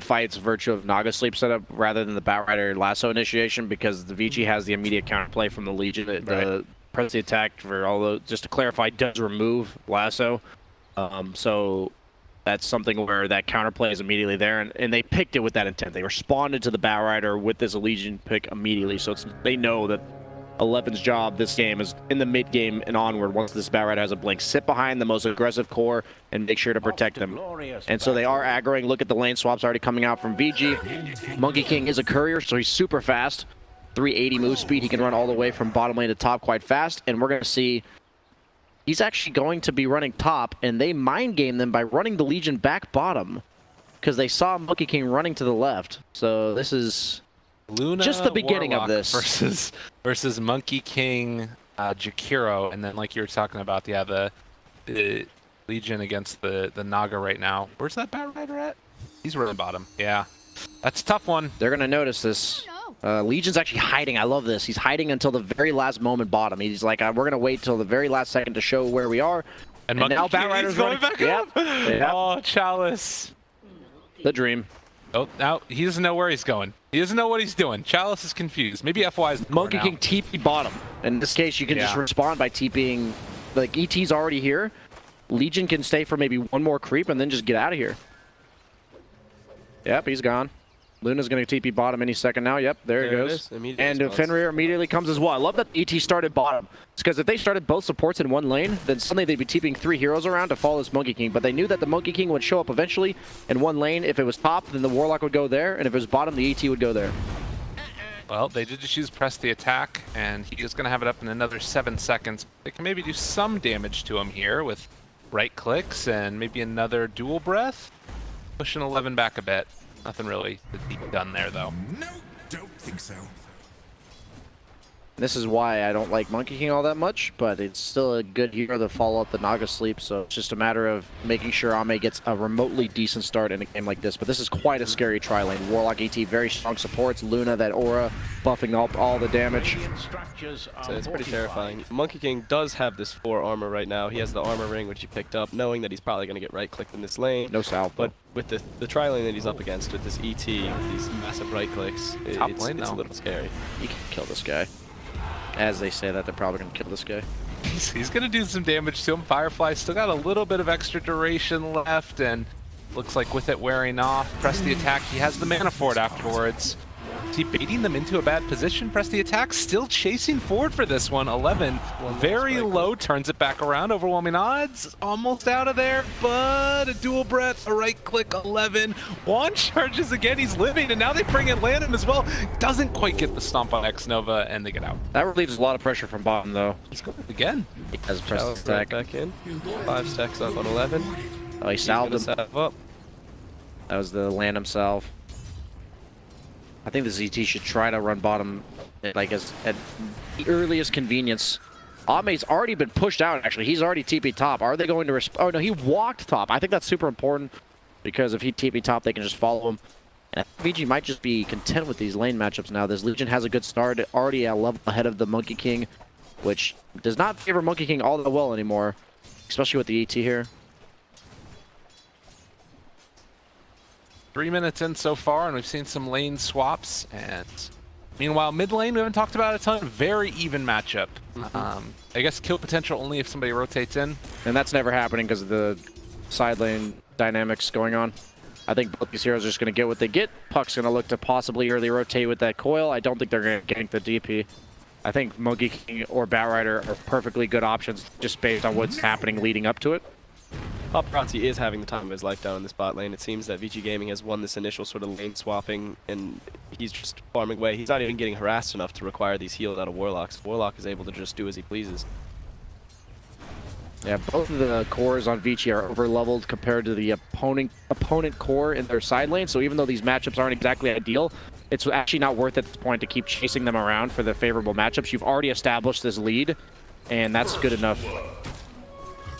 fights virtue of Naga sleep setup rather than the Batrider lasso initiation, because the Vici has the immediate counterplay from the Legion. The press the attack, for although just to clarify, does remove lasso. So that's something where that counterplay is immediately there, and they picked it with that intent. They responded to the Batrider with this Legion pick immediately, so they know that 11's job this game is in the mid game and onward. Once this Batrider has a blink, sit behind the most aggressive core and make sure to protect them. And so they are aggroing. Look at the lane swaps already coming out from VG. Monkey King is a courier, so he's super fast. 380 move speed. He can run all the way from bottom lane to top quite fast, and we're going to see he's actually going to be running top, and they mind game them by running the Legion back bottom because they saw Monkey King running to the left. So this is Luna, just the beginning Warlock of this. versus Monkey King, Jakiro, and then like you were talking about, yeah, the Legion against the Naga right now. Where's that Batrider at? He's running bottom. Yeah, that's a tough one. They're gonna notice this. Legion's actually hiding. I love this. He's hiding until the very last moment bottom. He's like, we're gonna wait till the very last second to show where we are. And now Batrider's going back up. Yep. Oh, Chalice. The dream. Oh, now he doesn't know where he's going. He doesn't know what he's doing. Chalice is confused. Maybe FY is the Monkey King TP bottom. In this case, you can just respond by TPing. Like, ET's already here. Legion can stay for maybe one more creep and then just get out of here. Yep, he's gone. Luna's going to TP bottom any second now. Yep, there it goes. And Fenrir immediately comes as well. I love that ET started bottom. It's because if they started both supports in one lane, then suddenly they'd be TPing 3 heroes around to follow this Monkey King. But they knew that the Monkey King would show up eventually in one lane. If it was top, then the Warlock would go there. And if it was bottom, the ET would go there. Well, they did just use press the attack, and he is going to have it up in another 7 seconds. They can maybe do some damage to him here with right clicks and maybe another dual breath. Pushing 11 back a bit. Nothing really to be done there, though. No, don't think so. This is why I don't like Monkey King all that much, but it's still a good hero to follow up the Naga sleep, so it's just a matter of making sure Ame gets a remotely decent start in a game like this. But this is quite a scary tri-lane. Warlock ET, very strong supports. Luna, that aura, buffing up all the damage. So it's pretty terrifying. Monkey King does have this 4 armor right now. He has the armor ring, which he picked up, knowing that he's probably going to get right-clicked in this lane. No salve. But with the tri-lane that he's up against, with this ET, these massive right-clicks, it's a little scary. He can kill this guy. As they say that, they're probably going to kill this guy. He's going to do some damage to him. Firefly still got a little bit of extra duration left, and looks like with it wearing off, press the attack. He has the mana for it afterwards. Is he baiting them into a bad position? Press the attack, still chasing forward for this one. 11, very low, turns it back around. Overwhelming odds, almost out of there, but a dual breath, a right click, 11. Wand charges again, he's living, and now they bring in Landon as well. Doesn't quite get the stomp on X-Nova, and they get out. That relieves a lot of pressure from bottom, though. He's going again. He has pressed the attack. Back in. 5 stacks up on 11. Oh, he salved him. Salve up. That was the land himself. I think the ZT should try to run bottom at the earliest convenience. Ame's already been pushed out, actually. He's already TP top. Are they going to oh no, he walked top. I think that's super important because if he TP top, they can just follow him. And VG might just be content with these lane matchups now. This Legion has a good start, already a level ahead of the Monkey King, which does not favor Monkey King all that well anymore, especially with the ET here. 3 minutes in so far, and we've seen some lane swaps. And meanwhile, mid lane, we haven't talked about a ton. Very even matchup. I guess kill potential only if somebody rotates in. And that's never happening because of the side lane dynamics going on. I think both these heroes are just going to get what they get. Puck's going to look to possibly early rotate with that coil. I don't think they're going to gank the DP. I think Monkey King or Batrider are perfectly good options just based on what's happening leading up to it. Paparazzi is having the time of his life down in this bot lane. It seems that VG Gaming has won this initial sort of lane swapping, and he's just farming away. He's not even getting harassed enough to require these heals out of Warlocks. Warlock is able to just do as he pleases. Yeah, both of the cores on Vici are over-leveled compared to the opponent core in their side lane, so even though these matchups aren't exactly ideal, it's actually not worth at this point to keep chasing them around for the favorable matchups. You've already established this lead, and that's good enough.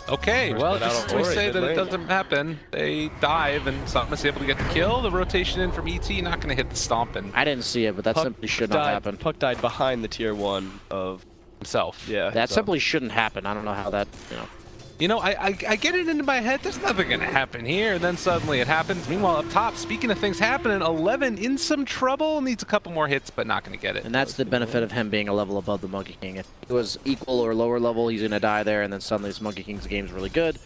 Okay, well, just we say that it doesn't happen. They dive, and Samus able to get the kill. The rotation in from ET, not going to hit the stomp. And I didn't see it, but that simply should not happen. Puck died behind the tier 1 of himself. Yeah, that simply shouldn't happen. I don't know how that, you know. You know, I get it into my head, there's nothing gonna happen here, and then suddenly it happens. Meanwhile, up top, speaking of things happening, 11 in some trouble, needs a couple more hits, but not gonna get it. And that's the benefit of him being a level above the Monkey King. If it was equal or lower level, he's gonna die there, and then suddenly this Monkey King's game's really good.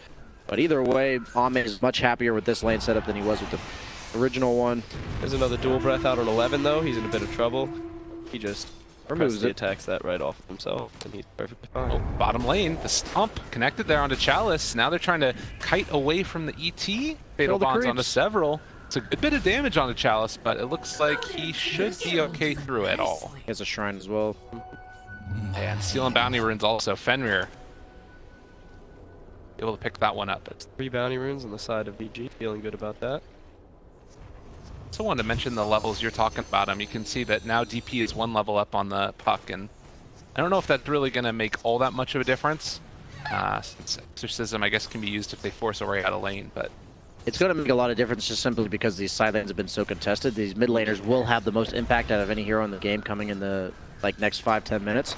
But either way, Ame is much happier with this lane setup than he was with the original one. There's another dual breath out on 11 though. He's in a bit of trouble. He just Removes it. attacks that right off of himself, and he's perfectly fine. Oh, bottom lane, the stomp connected there onto Chalice. Now they're trying to kite away from the ET. Fatal the bonds onto creeps. several. It's a good bit of damage onto Chalice, but it looks like he should be okay through it all. He has a shrine as well. And Seal and Bounty Runes also. Fenrir able to pick that one up. That's 3 bounty runes on the side of VG. Feeling good about that. Also wanted to mention the levels you're talking about them. You can see that now DP is 1 level up on the puck, and I don't know if that's really going to make all that much of a difference. Since Exorcism, I guess, can be used if they force Ori out of lane, but It's going to make a lot of difference just simply because these side lanes have been so contested. These mid laners will have the most impact out of any hero in the game coming in the next 5-10 minutes.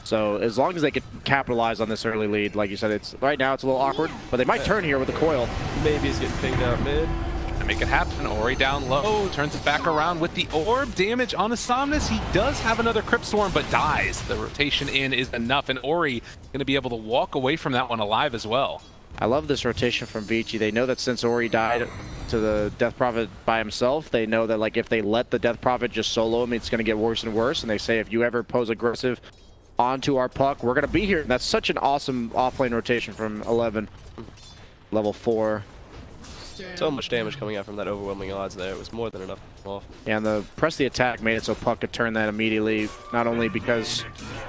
So as long as they can capitalize on this early lead, like you said, it's right now it's a little awkward, but they might turn here with the coil. Maybe he's getting pinged out mid. to make it happen. Ori down low, turns it back around with the orb. Damage on the Somnus. He does have another Crypt Storm, but dies. The rotation in is enough, and Ori going to be able to walk away from that one alive as well. I love this rotation from Vici. They know that since Ori died to the Death Prophet by himself, they know that like if they let the Death Prophet just solo him, it's going to get worse and worse. And they say if you ever pose aggressive onto our puck, we're going to be here. And that's such an awesome offlane rotation from 11. Level 4. So much damage coming out from that overwhelming odds there. It was more than enough to off. Yeah, and the press the attack made it so Puck could turn that immediately, not only because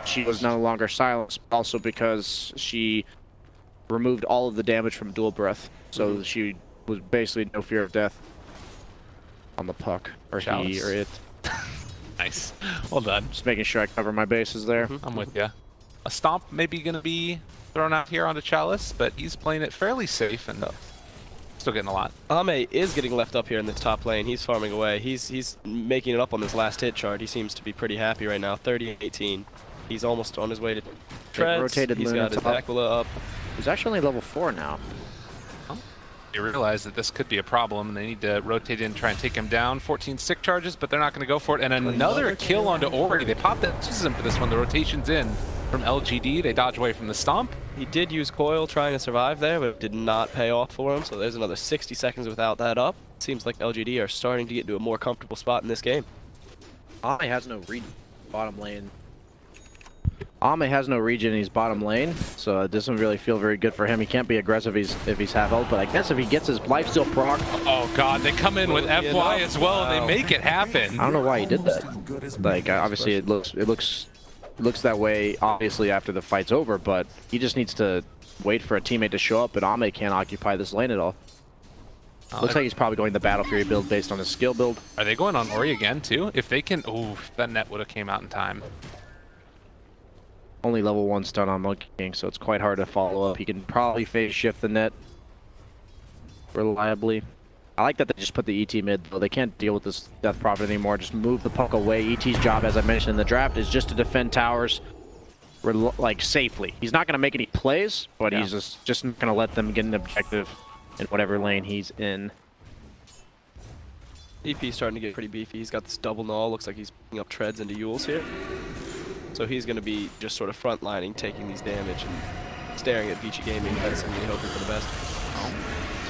she was no longer silenced, but also because she removed all of the damage from dual breath. So she was basically no fear of death on the Puck, or he, or it. Nice. Well done. Just making sure I cover my bases there. I'm with you. A Stomp maybe going to be thrown out here onto Chalice, but he's playing it fairly safe and still getting a lot. Ame is getting left up here in this top lane. He's farming away. He's making it up on this last hit chart. He seems to be pretty happy right now. 30-18. He's almost on his way to treads. Rotated He's Luna got his top. Aquila up. He's actually only level 4 now. They realize that this could be a problem, and they need to rotate in and try and take him down. 14 sick charges, but they're not going to go for it. And another kill onto Ori. They popped that system for this one. The rotation's in from LGD. They dodge away from the Stomp. He did use Coil trying to survive there, but it did not pay off for him. So there's another 60 seconds without that up. Seems like LGD are starting to get into a more comfortable spot in this game. Ame has no regen bottom lane. Ame has no regen in his bottom lane, so it doesn't really feel very good for him. He can't be aggressive if he's half health, but I guess if he gets his lifesteal proc, Oh god, they come in with FY as well, and they make it happen. I don't know why he did that. Like obviously it looks that way obviously after the fight's over, but he just needs to wait for a teammate to show up, and Ame can't occupy this lane at all. Looks like he's probably going the Battle Fury build based on his skill build. Are they going on Ori again too? If they can, ooh, that net would have came out in time. Only level 1 stun on Monkey King, so it's quite hard to follow up. He can probably phase shift the net reliably. I like that they just put the ET mid, though. They can't deal with this Death Prophet anymore. Just move the puck away. ET's job, as I mentioned in the draft, is just to defend towers like safely. He's not going to make any plays, but he's just not going to let them get an objective in whatever lane he's in. EP's starting to get pretty beefy. He's got this double null. Looks like he's picking up treads into Yules here. So he's going to be just sort of frontlining, taking these damage and staring at Vici Gaming, menacingly hoping for the best.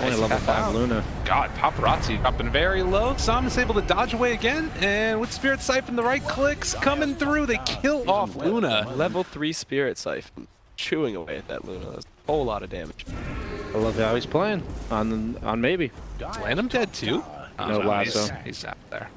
Only Nice level tap 5 out. Luna. God, Paparazzi dropping very low. Somnus able to dodge away again, and with Spirit Siphon, the right clicks coming through, they kill off Luna. Level 3 Spirit Siphon, chewing away at that Luna. That's a whole lot of damage. I love how he's playing on maybe. Is Lanham dead too? No lasso. He's out there.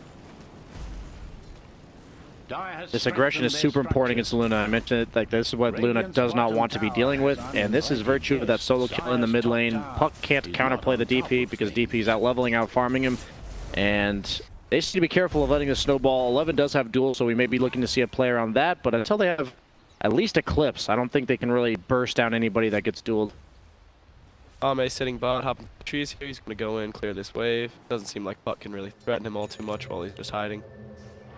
This aggression is super important against Luna. I mentioned it, like this is what Luna does not want to be dealing with, and this is virtue of that solo kill in the mid lane. Puck can't counterplay the DP because DP is out leveling, out farming him, and they just need to be careful of letting the snowball. 11 does have duel, so we may be looking to see a play around that, but until they have at least Eclipse, I don't think they can really burst down anybody that gets dueled. Ame sitting bot, hopping the trees here. He's going to go in, clear this wave. Doesn't seem like Puck can really threaten him all too much while he's just hiding.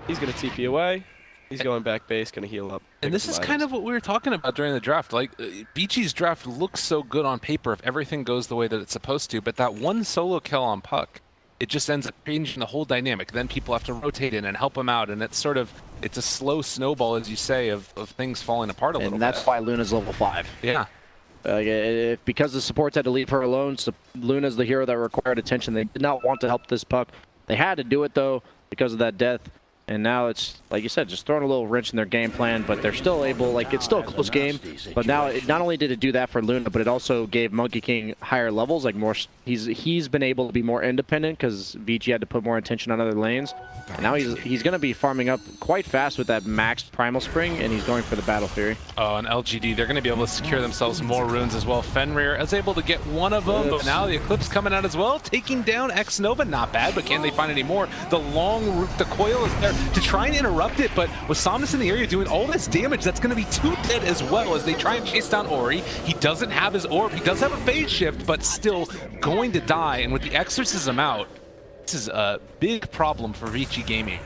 He's going to TP away. He's going back base, going to heal up. And this is kind of what we were talking about during the draft. Like, Beachy's draft looks so good on paper if everything goes the way that it's supposed to, but that one solo kill on Puck, it just ends up changing the whole dynamic. Then people have to rotate in and help him out, and it's a slow snowball, as you say, of things falling apart a little bit. And that's why Luna's level 5. Yeah. Because the supports had to leave her alone, so Luna's the hero that required attention. They did not want to help this Puck. They had to do it, though, because of that death. And now it's, like you said, just throwing a little wrench in their game plan, but they're still able, like, it's still a close game. But now, not only did it do that for Luna, but it also gave Monkey King higher levels, like more, he's been able to be more independent because VG had to put more attention on other lanes. And now he's going to be farming up quite fast with that maxed Primal Spring, and he's going for the Battle Fury. Oh, and LGD, they're going to be able to secure themselves more runes as well. Fenrir is able to get one of them, but now the Eclipse coming out as well, taking down X-Nova. Not bad, but can they find any more? The long route, the coil is there to try and interrupt it, but with Somnus in the area doing all this damage, that's going to be 2 dead as well as they try and chase down Ori. He doesn't have his orb. He does have a phase shift, but still going to die. And with the Exorcism out, this is a big problem for Vici Gaming.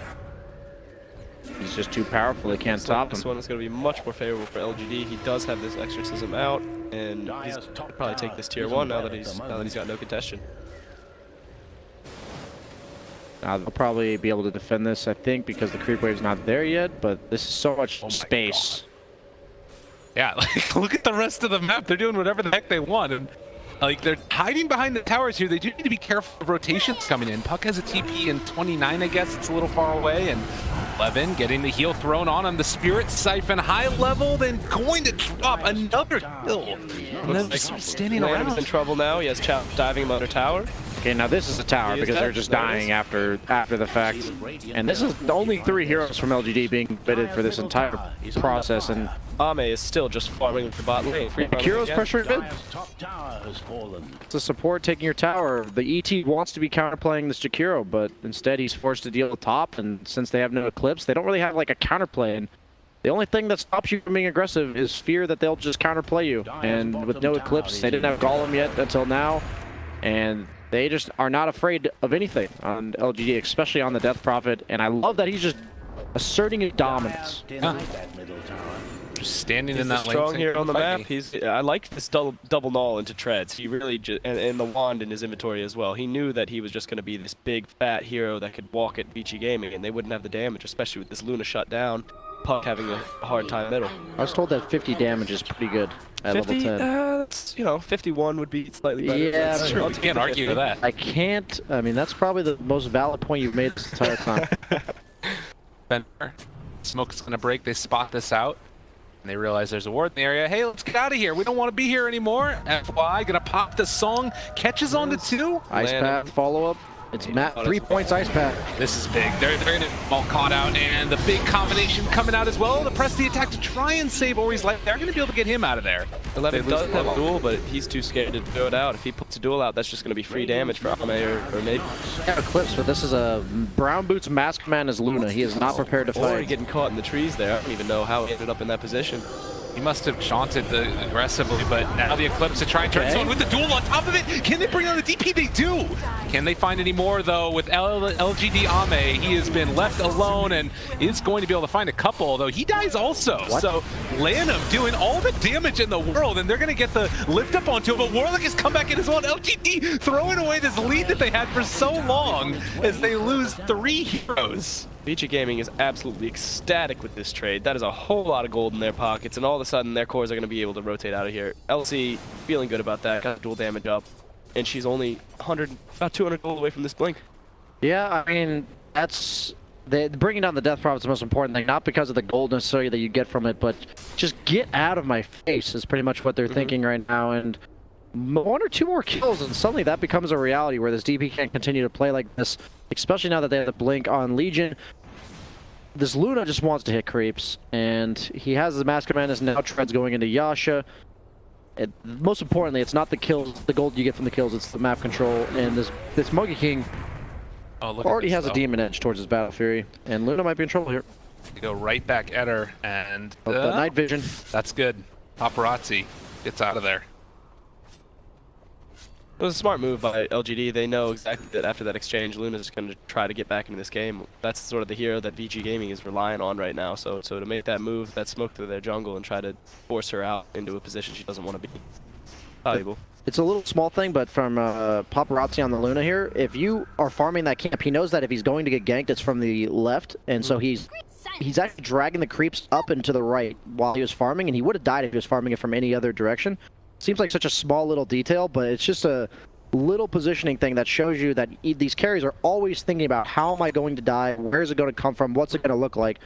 He's just too powerful. They can't stop him. This one is going to be much more favorable for LGD. He does have this Exorcism out, and he's going to probably take this tier 1 now that he's got no contestation. They'll probably be able to defend this, I think, because the creep wave's not there yet, but this is so much space. Yeah, like, look at the rest of the map. They're doing whatever the heck they want, and like, they're hiding behind the towers here. They do need to be careful of rotations coming in. Puck has a TP in 29, I guess. It's a little far away, and Levin getting the heal thrown on him. The Spirit Siphon high level, then going to drop another kill. And then just standing around. He's in trouble now. He has Chap diving him under tower. Okay, now this is a tower because they're just dying after the fact. And this is the only 3 heroes from LGD being bitted for this entire process. And Ame is still just farming the bot lane. Kiro's pressuring mid. It's a support taking your tower. The ET wants to be counterplaying this Jakiro, but instead he's forced to deal with top. And since they have no Eclipse, they don't really have like a counterplay. And the only thing that stops you from being aggressive is fear that they'll just counterplay you. And with no Eclipse, they didn't have Golem yet until now. And they just are not afraid of anything on LGD, especially on the Death Prophet. And I love that he's just asserting his dominance. Just standing in He's that lane. strong here on the map. I like this double null into treads. He really and the wand in his inventory as well. He knew that he was just going to be this big fat hero that could walk at Vici Gaming, and they wouldn't have the damage, especially with this Luna shut down. Puck having a hard time middle. I was told that 50 damage is pretty good at 50, level 10. That's, you know, 51 would be slightly better. Yeah, That's true. You can't argue with that. I can't. I mean, that's probably the most valid point you've made this entire time. Fenrir, smoke's going to break. They spot this out. And they realize there's a ward in the area. Hey, let's get out of here. We don't want to be here anymore. FY, gonna pop the song. Catches on to 2. Ice Path follow-up. It's Matt, 3 points Ice Path. This is big. They're going to all caught out, and the big combination coming out as well. To press the attack to try and save Ori's life. They're going to be able to get him out of there. 11 does have a duel, but he's too scared to throw it out. If he puts a duel out, that's just going to be free damage for Ame or maybe. Yeah, Eclipse, but this is a Brown Boots masked man as Luna. He is not prepared to fight. Ori getting caught in the trees there. I don't even know how he ended up in that position. He must have chaunted aggressively, but now the Eclipse to try and turn someone with the duel on top of it. Can they bring on the DP? They do. Can they find any more, though? With LGD Ame, he has been left alone and is going to be able to find a couple, although he dies also. What? So Lanham doing all the damage in the world, and they're going to get the lift up onto him. But Warlock has come back in as well. And LGD throwing away this lead that they had for so long as they lose 3 heroes. Vici Gaming is absolutely ecstatic with this trade. That is a whole lot of gold in their pockets, and all of a sudden their cores are going to be able to rotate out of here. LC feeling good about that, got dual damage up, and she's only about 200 gold away from this blink. Yeah, I mean, that's bringing down the Death Prophet is the most important thing, not because of the gold necessarily that you get from it, but just get out of my face is pretty much what they're thinking right now. And 1 or 2 more kills, and suddenly that becomes a reality where this DP can't continue to play like this, especially now that they have the blink on Legion. This Luna just wants to hit creeps, and he has his Mask Command as now treads going into Yasha. Most importantly, it's not the kills, the gold you get from the kills, it's the map control, and this Monkey King already has a demon edge towards his Battle Fury, and Luna might be in trouble here. They go right back at her, and the night vision. That's good. Paparazzi gets out of there. It was a smart move by LGD. They know exactly that after that exchange, Luna's going to try to get back into this game. That's sort of the hero that VG Gaming is relying on right now. So to make that move, that smoke through their jungle and try to force her out into a position she doesn't want to be, valuable. It's a little small thing, but from Paparazzi on the Luna here, if you are farming that camp, he knows that if he's going to get ganked, it's from the left, and so he's actually dragging the creeps up and to the right while he was farming, and he would have died if he was farming it from any other direction. Seems like such a small little detail, but it's just a little positioning thing that shows you that these carries are always thinking about how am I going to die, where is it going to come from, what's it going to look like,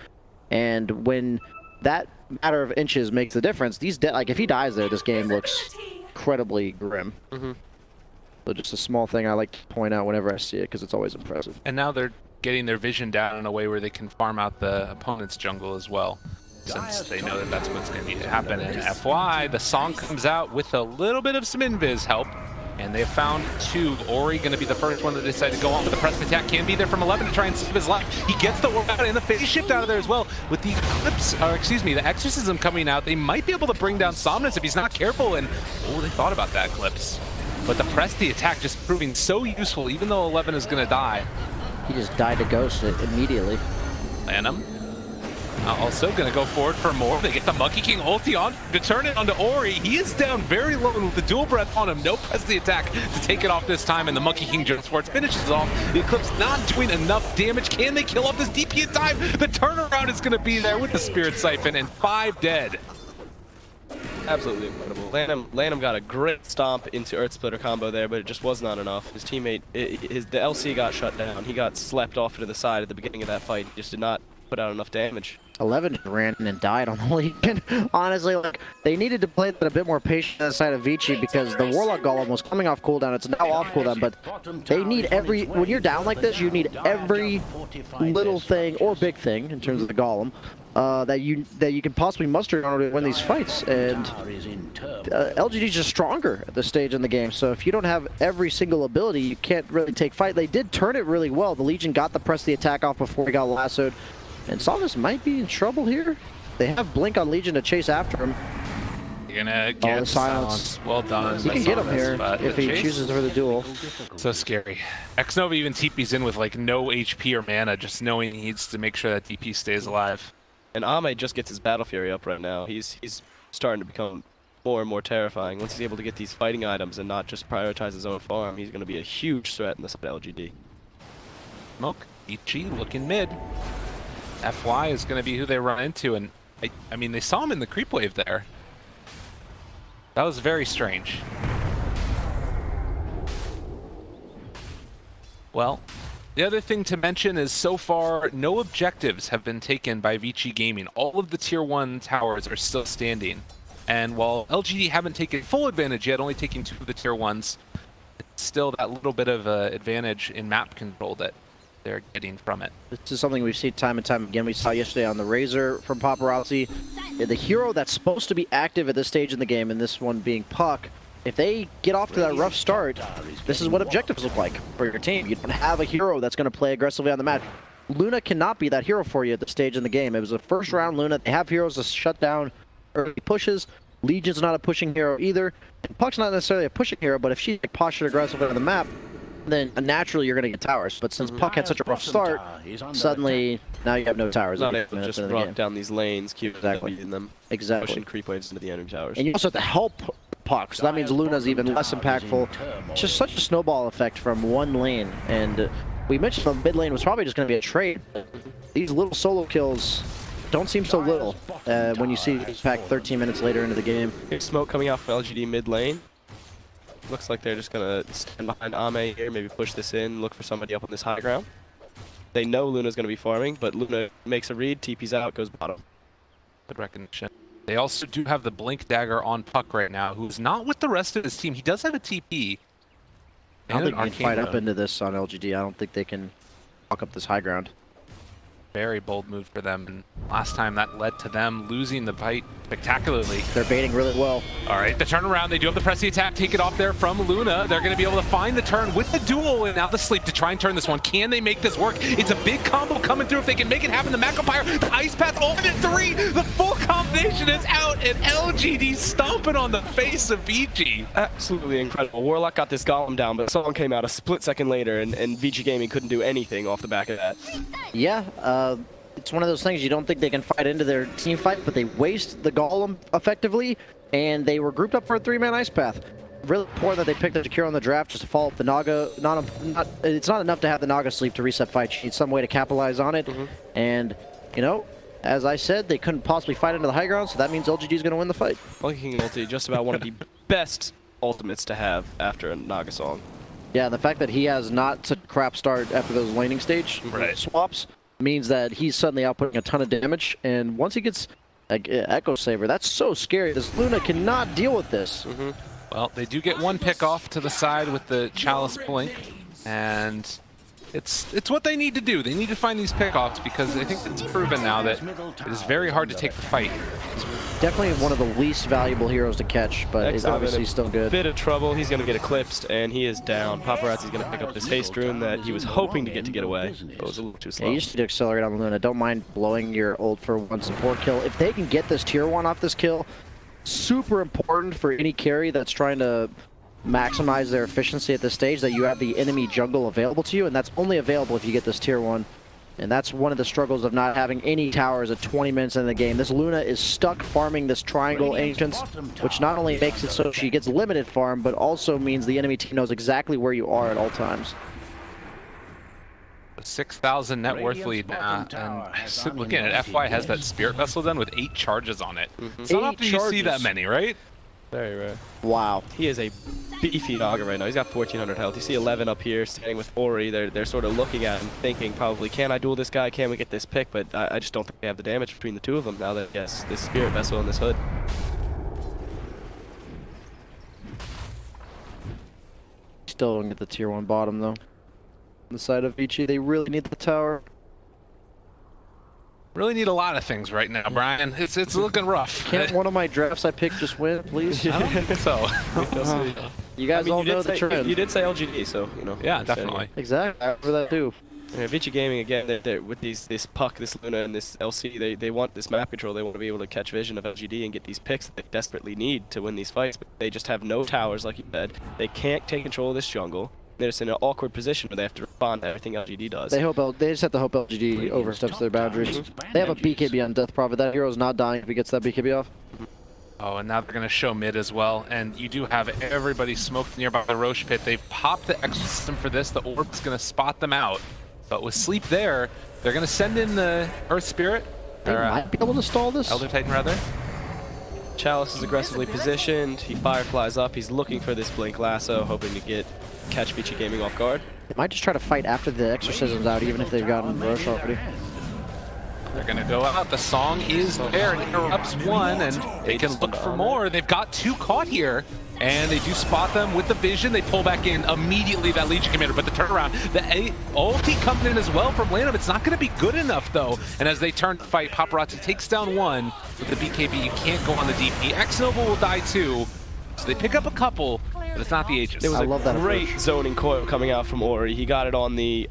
and when that matter of inches makes the difference, like if he dies there, this game looks incredibly grim. So just a small thing I like to point out whenever I see it because it's always impressive. And now they're getting their vision down in a way where they can farm out the opponent's jungle as well, since they know that that's what's going to need to happen. And FY, the song comes out with a little bit of some invis help, and they have found two. Ori going to be the first one that decided to go on, but the press attack can be there from 11 to try and save his life. He gets the work out and the phase shift out of there as well. With the Eclipse, or excuse me, the Exorcism coming out, they might be able to bring down Somnus if he's not careful, and oh, they thought about that Eclipse. But the press the attack just proving so useful, even though 11 is going to die. He just died to Ghost immediately. Lanham also going to go forward for more. They get the Monkey King ulti on to turn it onto Ori. He is down very low with the dual breath on him. No press the attack to take it off this time, and the Monkey King jump sports finishes off. The Eclipse not doing enough damage. Can they kill off this DP in time? The turnaround is going to be there with the Spirit Siphon, and 5 dead. Absolutely incredible. Lanham got a great stomp into Earth Splitter combo there, but it just was not enough. His teammate, the LC got shut down. He got slept off to the side at the beginning of that fight. He just did not put out enough damage. 11 ran and died on the Legion. Honestly, like, they needed to play that a bit more patient on the side of Vici because the Warlock Golem was coming off cooldown. It's now off cooldown, but they need when you're down like this, you need every little thing or big thing in terms of the Golem that you can possibly muster in order to win these fights. And LGD is just stronger at this stage in the game. So if you don't have every single ability, you can't really take fight. They did turn it really well. The Legion got the press the attack off before he got lassoed. And Somnus might be in trouble here. They have Blink on Legion to chase after him. You're gonna get the silence. Well done. He can get him here if he chooses for the duel. So scary. Xnova even TP's in with like no HP or mana, just knowing he needs to make sure that DP stays alive. And Ame just gets his Battle Fury up right now. He's starting to become more and more terrifying. Once he's able to get these fighting items and not just prioritize his own farm, he's going to be a huge threat in this LGD. Smoke, EG looking mid. FY is going to be who they run into, and I mean, they saw him in the creep wave there. That was very strange. Well, the other thing to mention is so far, no objectives have been taken by Vici Gaming. All of the Tier 1 towers are still standing. And while LGD haven't taken full advantage yet, only taking 2 of the Tier 1s, it's still that little bit of advantage in map control that they're getting from it. This is something we've seen time and time again. We saw yesterday on the Razor from Paparazzi. The hero that's supposed to be active at this stage in the game, and this one being Puck, if they get off to that rough start, this is what objectives look like for your team. You don't have a hero that's going to play aggressively on the map. Luna cannot be that hero for you at this stage in the game. It was a first round Luna. They have heroes to shut down early pushes. Legion's not a pushing hero either. And Puck's not necessarily a pushing hero, but if she's like, postured aggressively on the map, then naturally you're going to get towers. But since Puck had such a rough start, suddenly now you have no towers. Not able to just rock down these lanes, keep beating them, pushing creep waves into the enemy towers. And you also have to help Puck, so that means Luna's even less impactful. It's just such a snowball effect from one lane. And we mentioned the mid lane was probably just going to be a trade. These little solo kills don't seem so little when you see Pack 13 minutes later into the game. Here's smoke coming out from LGD mid lane. Looks like they're just going to stand behind Ame here, maybe push this in, look for somebody up on this high ground. They know Luna's going to be farming, but Luna makes a read, TP's out, goes bottom. Good recognition. They also do have the Blink Dagger on Puck right now, who's not with the rest of his team. He does have a TP. I don't think they can fight up into this on LGD. I don't think they can walk up this high ground. Very bold move for them, and last time that led to them losing the fight spectacularly. They're baiting really well. All right, the turnaround, they do have the press the attack, take it off there from Luna. They're going to be able to find the turn with the duel and now the sleep to try and turn this one. Can they make this work? It's a big combo coming through. If they can make it happen, the Macopire, the Ice Path, Ultimate 3, the full combination is out, and LGD stomping on the face of VG. Absolutely incredible. Warlock got this golem down, but someone came out a split second later, and VG Gaming couldn't do anything off the back of that. Yeah, it's one of those things you don't think they can fight into their team fight, but they waste the golem effectively, and they were grouped up for a 3-man Ice Path. Really important that they picked the Jakiro on the draft just to follow up the Naga. It's not enough to have the Naga sleep to reset fight. You need some way to capitalize on it, and, you know, as I said, they couldn't possibly fight into the high ground, so that means LGD is going to win the fight. Monkey King ulti, just about one of the best ultimates to have after a Naga song. Yeah, the fact that he has not such a crap start after those laning stage swaps means that he's suddenly outputting a ton of damage, and once he gets Echo Saber, that's so scary. This Luna cannot deal with this. Well, they do get one pick off to the side with the Chalice Blink, and it's what they need to do. They need to find these pickoffs because I think it's proven now that it is very hard to take the fight. Definitely one of the least valuable heroes to catch, but it's obviously still good. Bit of trouble. He's going to get eclipsed, and he is down. Paparazzi's going to pick up this haste rune that he was hoping to get away, but it was a little too slow. Yeah, you just need to accelerate on Luna. Don't mind blowing your ult for one support kill. If they can get this tier 1 off this kill, super important for any carry that's trying to maximize their efficiency at this stage, that you have the enemy jungle available to you, and that's only available if you get this tier 1. And that's one of the struggles of not having any towers at 20 minutes in the game. This Luna is stuck farming this triangle entrance, which not only makes it so she gets limited farm, but also means the enemy team knows exactly where you are at all times. 6,000 net worth lead now, and looking at FY has that Spirit Vessel done with 8 charges on it. It's not often you see that many, right? Very rare. Wow. He is a beefy dogger right now. He's got 1,400 health. You see 11 up here standing with Ori. They're sort of looking at him, thinking probably, can I duel this guy? Can we get this pick? But I just don't think they have the damage between the two of them now that, yes, this Spirit Vessel and this Hood. Still don't get the tier 1 bottom, though. On the side of Vici, they really need the tower. Really need a lot of things right now, Brian. It's looking rough. Can't one of my drafts I picked just win, please? I don't think so. You guys all know the trend. You did say LGD, so, you know. Yeah, definitely. Exactly. After that, too. Yeah, Vici Gaming, again, they're with this Puck, this Luna, and this LC, they want this map control. They want to be able to catch vision of LGD and get these picks that they desperately need to win these fights. But they just have no towers, like you said. They can't take control of this jungle. They're just in an awkward position where they have to respond to everything LGD does. They just have to hope LGD oversteps their boundaries. They have a BKB on Death Prophet. That hero's not dying if he gets that BKB off. Oh, and now they're going to show mid as well. And you do have everybody smoked nearby the Roche Pit. They've popped the Exorcism for this. The Orb's going to spot them out. But with Sleep there, they're going to send in the Earth Spirit. They might be able to stall this. Elder Titan, rather. Chalice is aggressively positioned. He fireflies up. He's looking for this Blink Lasso, hoping to catch Vici Gaming off guard. They might just try to fight after the Exorcism's out, even if they've gotten Roche already. They're going to go out. The song is there. It interrupts one, and they can look for more. They've got 2 caught here, and they do spot them with the vision. They pull back in immediately, that Legion Commander, but the turnaround, the ulti comes in as well from Lanham. It's not going to be good enough, though. And as they turn to fight, Paparazzi takes down one with the BKB. You can't go on the DP. X-Nova will die, too. So they pick up a couple, but it's not the Aegis. There was a great zoning coil coming out from Ori. He got it on the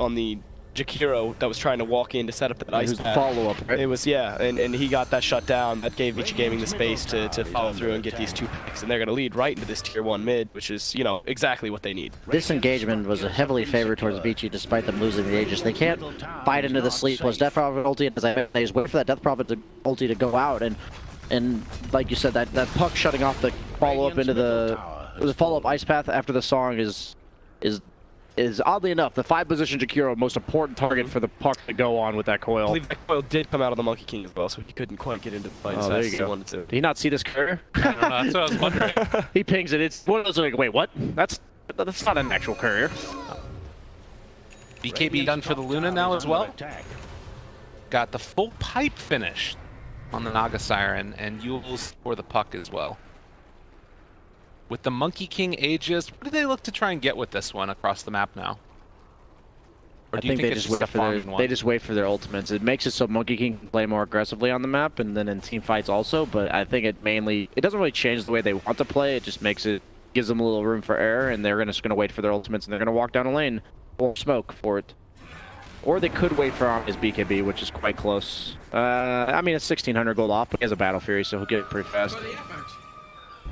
Jakiro that was trying to walk in to set up that ice pad. Follow-up, right? It was, yeah, and he got that shut down. That gave Vici Gaming the space to follow through and get these 2 picks, and they're going to lead right into this tier 1 mid, which is, you know, exactly what they need. This engagement was heavily favored towards Vici despite them losing the Aegis. They can't fight into the sleep. Was Death Prophet ulti, as they just wait for that Death Prophet ulti to go out, and like you said, that Puck shutting off the follow-up into the follow-up Ice Path after the song is oddly enough the 5-position Jakiro most important target for the Puck to go on with that coil. I believe that coil did come out of the Monkey King as well, so he couldn't quite get into the fight as fast as he wanted to. Did he not see this courier? I don't know, that's what I was wondering. He pings it. It's one of those like, wait, what? That's not an actual courier. BKB done for the Luna now as well. Got the full pipe finished on the Naga Siren, and Yules for the Puck as well. With the Monkey King Aegis, what do they look to try and get with this one across the map now? Or I do you think they it's just just wait a for their, farming one? they just wait for their ultimates. It makes it so Monkey King can play more aggressively on the map, and then in team fights also. But I think it doesn't really change the way they want to play. It just gives them a little room for error, and they're just gonna wait for their ultimates, and they're gonna walk down a lane or smoke for it. Or they could wait for his BKB, which is quite close. I mean, it's 1600 gold off, but he has a Battle Fury, so he'll get it pretty fast.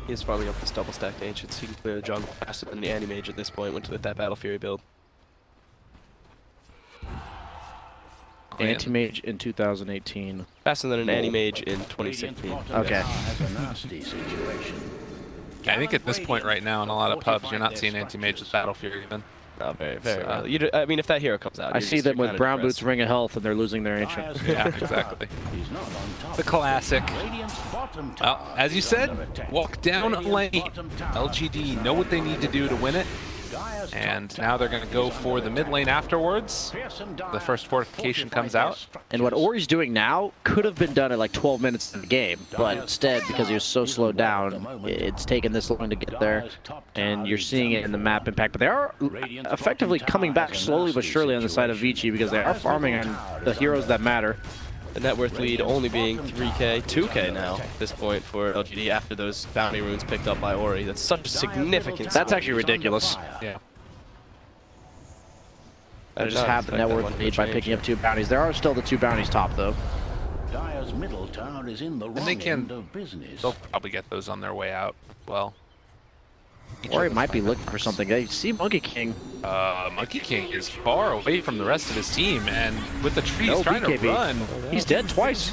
He is farming up this double stacked Ancients. He can clear the jungle faster than the Anti-Mage at this point with that Battle Fury build. Anti-Mage in 2018. Faster than an Anti-Mage in 2016. Okay. Yeah, I think at this point right now in a lot of pubs, you're not seeing Anti-Mage with Battle Fury even. No, very rarely. I mean, if that hero comes out, I see them with Brown Boots Ring of Health, and they're losing their Ancient. Yeah, exactly. The classic. Well, as you said, walk down a lane. LGD know what they need to do to win it. And now they're going to go for the mid lane afterwards. The first fortification comes out. And what Ori's doing now could have been done at like 12 minutes in the game, but instead, because he was so slowed down, it's taken this long to get there. And you're seeing it in the map impact. But they are effectively coming back slowly but surely on the side of Vici, because they are farming on the heroes that matter. The net worth lead only being 3k, 2k now at this point for LGD after those bounty runes picked up by Ori. That's such a significant. That's actually ridiculous. Yeah. I just have the net worth lead by picking up 2 bounties. There are still the 2 bounties top, though. Dyer's middle tower is in the wrong end of business. They'll probably get those on their way out. Well. Ori might be looking for something. They see Monkey King. Monkey King is far away from the rest of his team, and with the trees No trying BKB. to run. He's dead twice.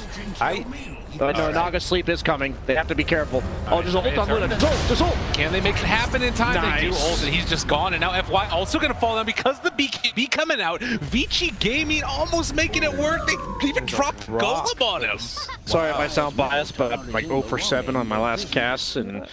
But no, Naga sleep is coming. They have to be careful. Oh, just ult on Luna. Just ult. Can they make it happen in time? Nice. They do ult, and he's just gone. And now FY also going to fall down because the BKB coming out. Vici Gaming almost making it work. They even dropped Golem on him. Sorry if I sound biased, but I'm like 0 for 7 on my last cast, and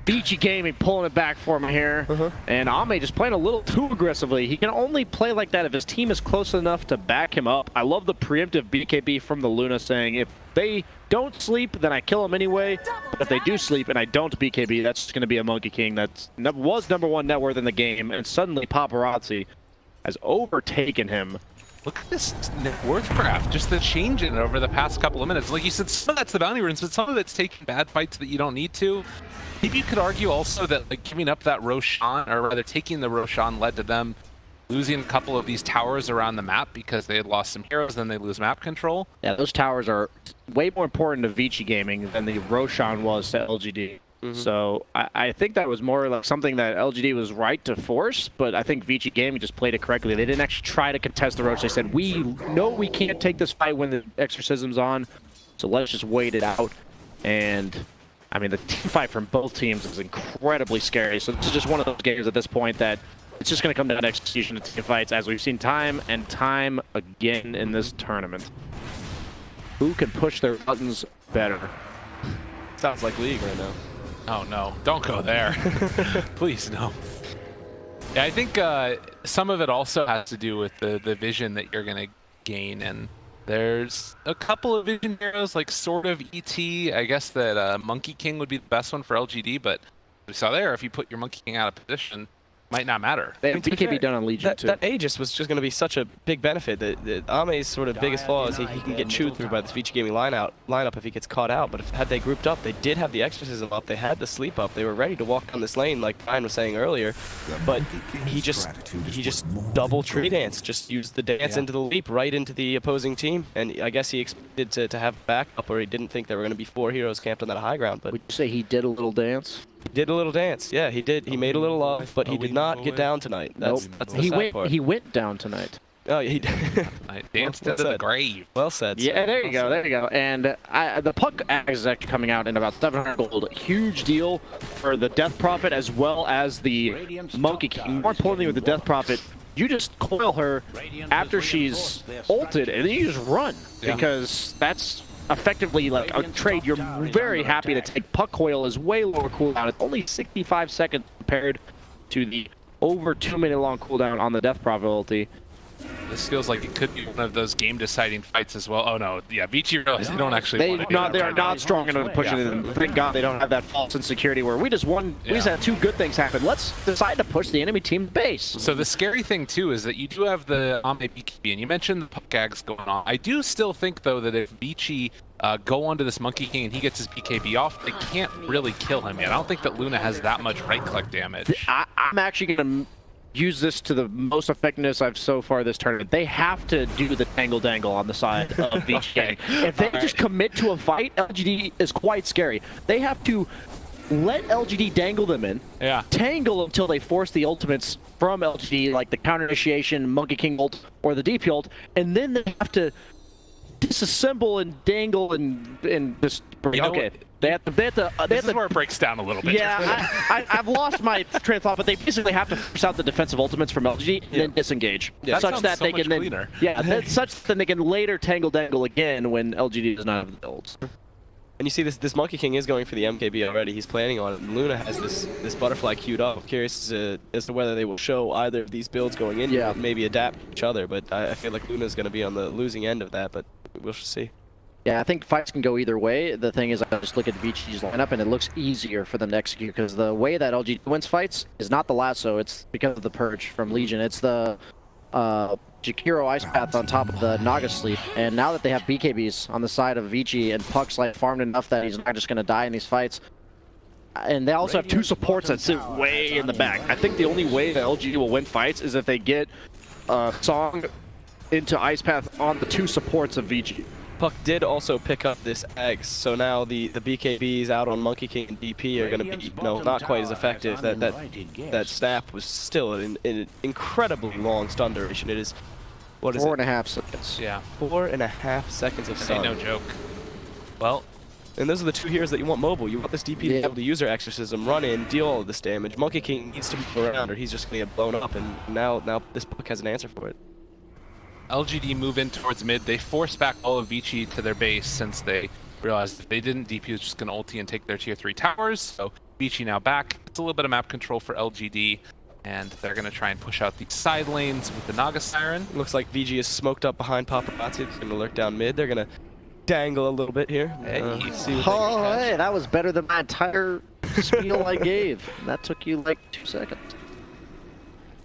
Vici Gaming pulling it back for me here. And Ame just playing a little too aggressively. He can only play like that if his team is close enough to back him up. I love the preemptive BKB from the Luna saying, if they don't sleep, then I kill them anyway. But if they do sleep and I don't BKB, that's just going to be a Monkey King that was #1 net worth in the game. And suddenly Paparazzi has overtaken him. Look at this net worth graph, just the change in it over the past couple of minutes. Like you said, some of that's the bounty runes, but some of it's taking bad fights that you don't need to. Maybe you could argue also that like giving up that Roshan, or rather taking the Roshan, led to them losing a couple of these towers around the map because they had lost some heroes, then they lose map control. Yeah, those towers are way more important to Vici Gaming than the Roshan was to LGD. So I think that was more like something that LGD was right to force, but I think Vici Gaming just played it correctly. They didn't actually try to contest the Rosh. They said, we know we can't take this fight when the Exorcism's on, so let's just wait it out. And I mean, the team fight from both teams is incredibly scary. So this is just one of those games at this point that it's just going to come down to execution of team fights, as we've seen time and time again in this tournament. Who can push their buttons better? Sounds like League right now. Oh no, don't go there. Please, no. Yeah, I think some of it also has to do with the vision that you're going to gain, and there's a couple of vision heroes, like sort of ET. I guess that Monkey King would be the best one for LGD, but we saw there, if you put your Monkey King out of position, might not matter. They have BKB done on Legion too. That Aegis was just going to be such a big benefit. That Ame's sort of biggest flaw is he can get chewed through by this Vici Gaming lineup if he gets caught out. But had they grouped up, they did have the Exorcism up, they had the sleep up, they were ready to walk down this lane like Brian was saying earlier. But he just double tree dance, just used the dance into the leap right into the opposing team. And I guess he expected to have backup, or he didn't think there were going to be 4 heroes camped on that high ground. But would you say he did a little dance? He did a little dance, yeah, he did. He made a little love, but he did not get down tonight. That's the sad part. He went down tonight. Oh, he did. I danced into the grave. Well said. Yeah, there you go, there you go. And the puck is actually coming out in about 700 gold. Huge deal for the Death Prophet as well as the Monkey King. More importantly, with the Death Prophet, you just coil her after she's ulted, and then you just run, because that's effectively like a trade. You're very happy to take. Puck coil is way lower cooldown. It's only 65 seconds compared to the over 2-minute long cooldown on the Death Prophet ulti. This feels like it could be one of those game-deciding fights as well. Oh no, yeah, Vici realized they don't actually want to do that They are right now. not strong enough to push it in. Thank God they don't have that false insecurity where we just won. We just had two good things happen. Let's decide to push the enemy team base. So the scary thing too is that you do have the Ame BKB, and you mentioned the puck gags going on. I do still think though that if Vici go onto this Monkey King and he gets his BKB off, they can't really kill him yet. I don't think that Luna has that much right-click damage. I'm actually going to use this to the most effectiveness I've so far this tournament. They have to do the tangle dangle on the side of VGA. If they just commit to a fight, LGD is quite scary. They have to let LGD dangle them in, tangle until they force the ultimates from LGD, like the counter initiation, Monkey King ult, or the DP ult, and then they have to disassemble and dangle and just This is where it breaks down a little bit. Yeah, I've lost my train of thought, but they basically have to force out the defensive ultimates from LGD and then disengage, such that they can then such that they can later tangle dangle again when LGD does not have the ults. And you see this Monkey King is going for the MKB already. He's planning on it. And Luna has this butterfly queued up. I'm curious as to whether they will show either of these builds going in. Yeah. Maybe adapt each other, but I feel like Luna's going to be on the losing end of that, but we'll see. Yeah, I think fights can go either way. The thing is, I just look at Vici's lineup, and it looks easier for them to execute, because the way that LG wins fights is not the lasso, it's because of the Purge from Legion. It's the Jakiro Ice Path on top of the Naga Sleep, and now that they have BKBs on the side of Vici, and Puck's like farmed enough that he's not just going to die in these fights, and they also have two supports that sit way in the back. I think the only way that LG will win fights is if they get Song into Ice Path on the two supports of Vici. Puck did also pick up this Eggs, so now the BKBs out on Monkey King and DP are going to be not quite as effective. That snap was still an incredibly long stun duration. It is, what is 4.5 seconds. Yeah. 4.5 seconds of stun. No joke. Well, and those are the two heroes that you want mobile. You want this DP to be able to use their Exorcism, run in, deal all of this damage. Monkey King needs to move around or he's just going to get blown up, and now this Puck has an answer for it. LGD move in towards mid. They force back all of Vici to their base since they realized if they didn't, DP was just going to ulti and take their tier 3 towers. So Vici now back. It's a little bit of map control for LGD, and they're going to try and push out the side lanes with the Naga Siren. Looks like VG is smoked up behind Paparazzi. They're going to lurk down mid. They're going to dangle a little bit here. Hey, that was better than my entire spiel I gave. That took you like 2 seconds.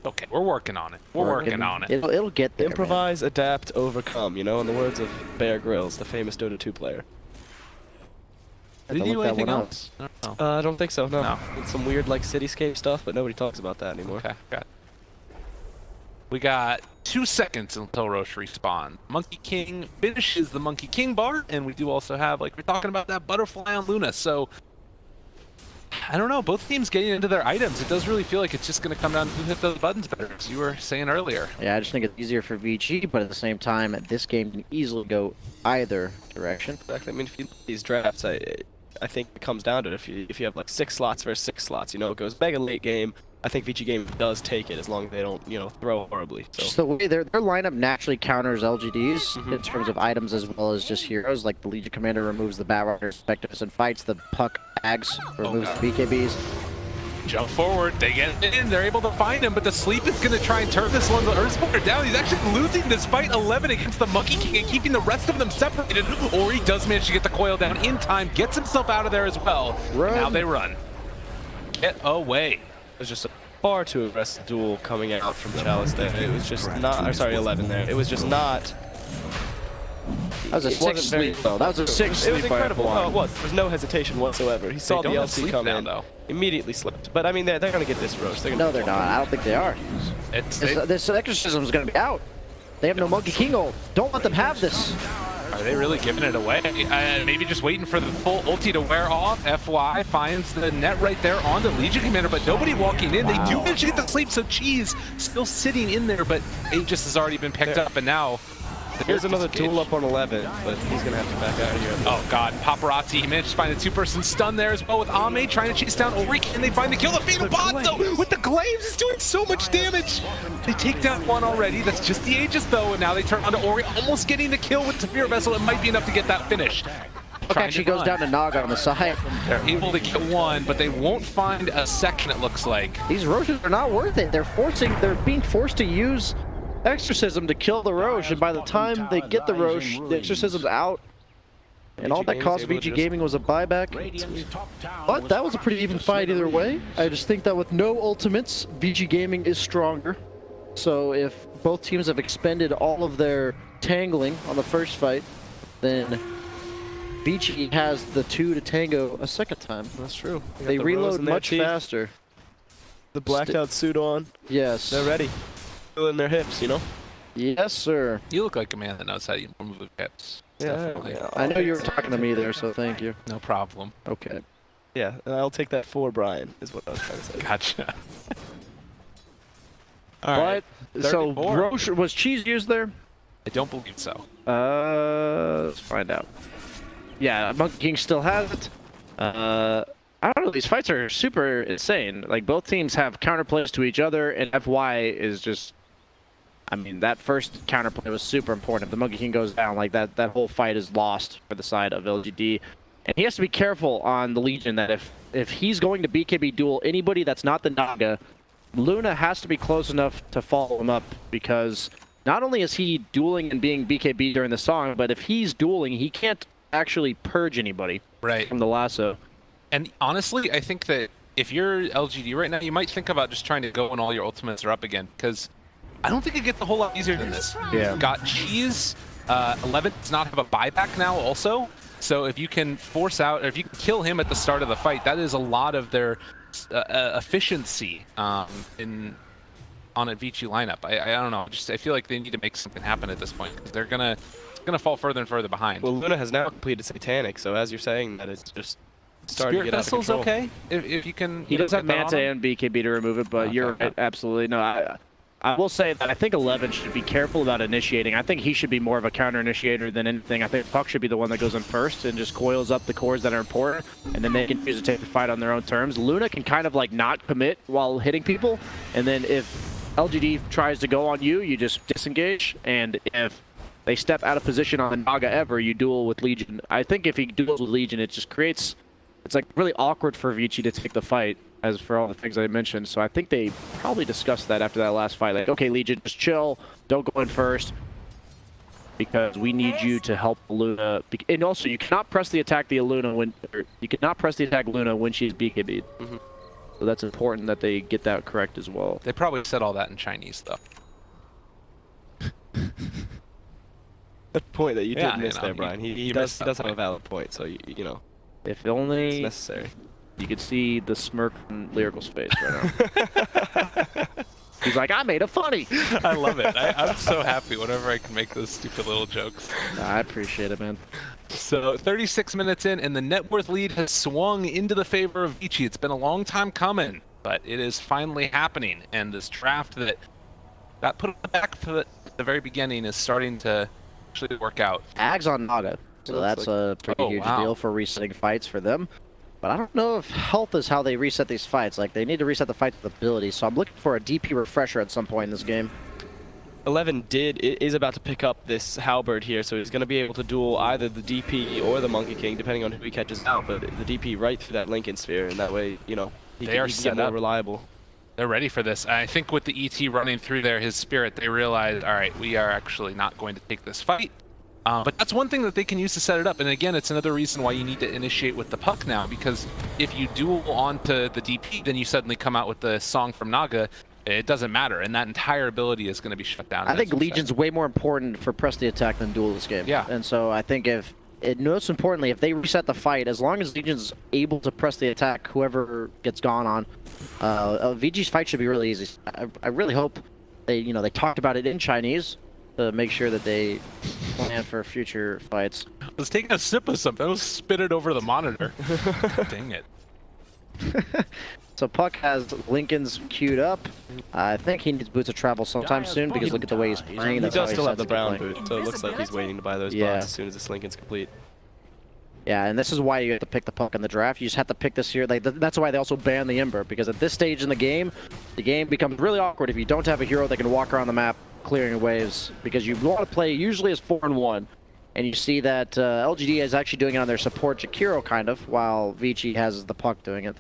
Okay, we're working on it. We're working on it. It'll get there. Improvise, adapt, overcome. You know, in the words of Bear Grylls, the famous Dota 2 player. Did he do anything else? I don't think so. No. It's some weird like cityscape stuff, but nobody talks about that anymore. Okay, got it. We got 2 seconds until Roche respawns. Monkey King finishes the Monkey King bar, and we do also have, like we're talking about, that butterfly on Luna. So I don't know, both teams getting into their items. It does really feel like it's just going to come down to who hit those buttons better, as you were saying earlier. Yeah, I just think it's easier for VG, but at the same time, this game can easily go either direction. Exactly. I mean, if you look at these drafts, I think it comes down to it. If you have like 6 slots versus 6 slots, you know, it goes mega late game. I think VG Game does take it as long as they don't, throw horribly. So. Just the way their lineup naturally counters LGDs in terms of items as well as just heroes. Like the Legion Commander removes the Batrider's effectiveness in fights. The Puck Ags removes the BKBs. Jump forward, they get in, they're able to find him, but the Sleep is going to try and turn this one, the Earthsplitter down. He's actually losing despite 11 against the Monkey King and keeping the rest of them separated. Or he does manage to get the coil down in time, gets himself out of there as well. Now they run. Get away. It was just a far too aggressive duel coming out from Chalice there. It was just not, or sorry, 11 there. It was just not. That was a 6 sleep though. That was a 6 sleep. It was incredible. Oh, it was. There was no hesitation whatsoever. He saw the LC come in, immediately slipped. But I mean, they're going to get this roast. No, they're not. I don't think they are. This Exorcism is going to be out. They have no Monkey King ult. Don't let them have this. Are they really giving it away? Maybe just waiting for the full ulti to wear off. FY finds the net right there on the Legion Commander, but nobody walking in. They do manage to get the Sleep, so Cheese still sitting in there, but Aegis has already been picked up, and now here's another duel up on 11, but he's going to have to back out of here. Oh god, Paparazzi, he managed to find a 2-person stun there as well with Ame trying to chase down Ori. Can they find the kill? The Fatal Bot though, with the Glaives, is doing so much damage. They take down one already, that's just the Aegis though, and now they turn onto Ori, almost getting the kill with Teferi Vessel. It might be enough to get that finish. Okay, she goes down to Naga on the side. They're able to get one, but they won't find a second, it looks like. These Roches are not worth it. They're being forced to use Exorcism to kill the Roche, and by the time they get the Roche, the Exorcism's out. And all that cost VG Gaming was a buyback. But that was a pretty even fight either way. I just think that with no ultimates, VG Gaming is stronger. So if both teams have expended all of their tangling on the first fight, then VG has the 2 to tango a second time. That's true. They reload much faster. The blacked out suit on. Yes. They're ready. Feeling their hips, you know? Yes, sir. You look like a man that knows how to move the hips. Yeah. I know you were talking to me there, so thank you. No problem. Okay. Yeah, and I'll take that for Brian, is what I was trying to say. Gotcha. All right. So 34. Roche, was cheese used there? I don't believe so. Let's find out. Yeah, Monkey King still has it. I don't know, these fights are super insane. Like, both teams have counterplays to each other, and FY is just... I mean, that first counterplay was super important. If the Monkey King goes down, like, that whole fight is lost for the side of LGD. And he has to be careful on the Legion that if he's going to BKB duel anybody that's not the Naga, Luna has to be close enough to follow him up, because not only is he dueling and being BKB during the song, but if he's dueling, he can't actually purge anybody from the lasso. And honestly, I think that if you're LGD right now, you might think about just trying to go when all your ultimates are up again, because I don't think it gets a whole lot easier than this. Yeah. You've got Cheese. 11 does not have a buyback now also. So if you can force out, or if you can kill him at the start of the fight, that is a lot of their efficiency on a Vici lineup. I don't know. I feel like they need to make something happen at this point, because they're gonna fall further and further behind. Well, Luna has now completed Satanic, so as you're saying that, it's just starting to get out of control. Vessel's okay if you can. He does have Manta and BKB to remove it, but you're right, absolutely. No, I will say that I think 11 should be careful about initiating. I think he should be more of a counter-initiator than anything. I think Puck should be the one that goes in first and just coils up the cores that are important, and then they can choose to take the fight on their own terms. Luna can kind of like not commit while hitting people, and then if LGD tries to go on you, you just disengage, and if they step out of position on the Naga ever, you duel with Legion. I think if he duels with Legion, it just creates... It's like really awkward for Vici to take the fight, as for all the things I mentioned. So I think they probably discussed that after that last fight. Like, okay, Legion, just chill. Don't go in first, because we need you to help Luna. And also, you cannot press the attack Luna when she's BKB'd. Mm-hmm. So that's important that they get that correct as well. They probably said all that in Chinese, though. That point that you did miss know, there, Brian. He does have a valid point, so you know. If only it's necessary. You could see the smirk in Lyrical's face right now. He's like, I made a funny. I love it. I'm so happy whenever I can make those stupid little jokes. I appreciate it, man. So 36 minutes in, and the net worth lead has swung into the favor of Vici. It's been a long time coming, but it is finally happening. And this draft that got put on the back foot at the very beginning is starting to actually work out. Ags on Naga. So that's a pretty huge deal for resetting fights for them. But I don't know if health is how they reset these fights. Like, they need to reset the fights with ability, so I'm looking for a DP refresher at some point in this game. 11 is about to pick up this halberd here, so he's going to be able to duel either the DP or the Monkey King, depending on who he catches out, but the DP right through that Lincoln Sphere, and that way, you know, he can get more reliable. They're ready for this. I think with the ET running through there, his spirit, they realized, all right, we are actually not going to take this fight. But that's one thing that they can use to set it up. And again, it's another reason why you need to initiate with the Puck now, because if you duel onto the DP, then you suddenly come out with the song from Naga. It doesn't matter, and that entire ability is going to be shut down. I think Legion's way more important for press the attack than duel this game. Yeah. And so I think most importantly, if they reset the fight, as long as Legion's able to press the attack, whoever gets gone on, VG's fight should be really easy. I really hope they talked about it in Chinese to make sure that they plan for future fights. I was taking a sip of something. I was spit it over the monitor. Dang it. So Puck has Lincoln's queued up. I think he needs boots of travel sometime soon, because look at the way he's playing. He does still have the brown boot, so it looks like he's waiting to buy those bots as soon as this Lincoln's complete. Yeah, and this is why you have to pick the Puck in the draft. You just have to pick this here. Like, that's why they also ban the Ember, because at this stage in the game becomes really awkward if you don't have a hero that can walk around the map clearing waves, because you want to play usually as 4-1, and you see that LGD is actually doing it on their support Jakiro kind of, while Vici has the Puck doing it.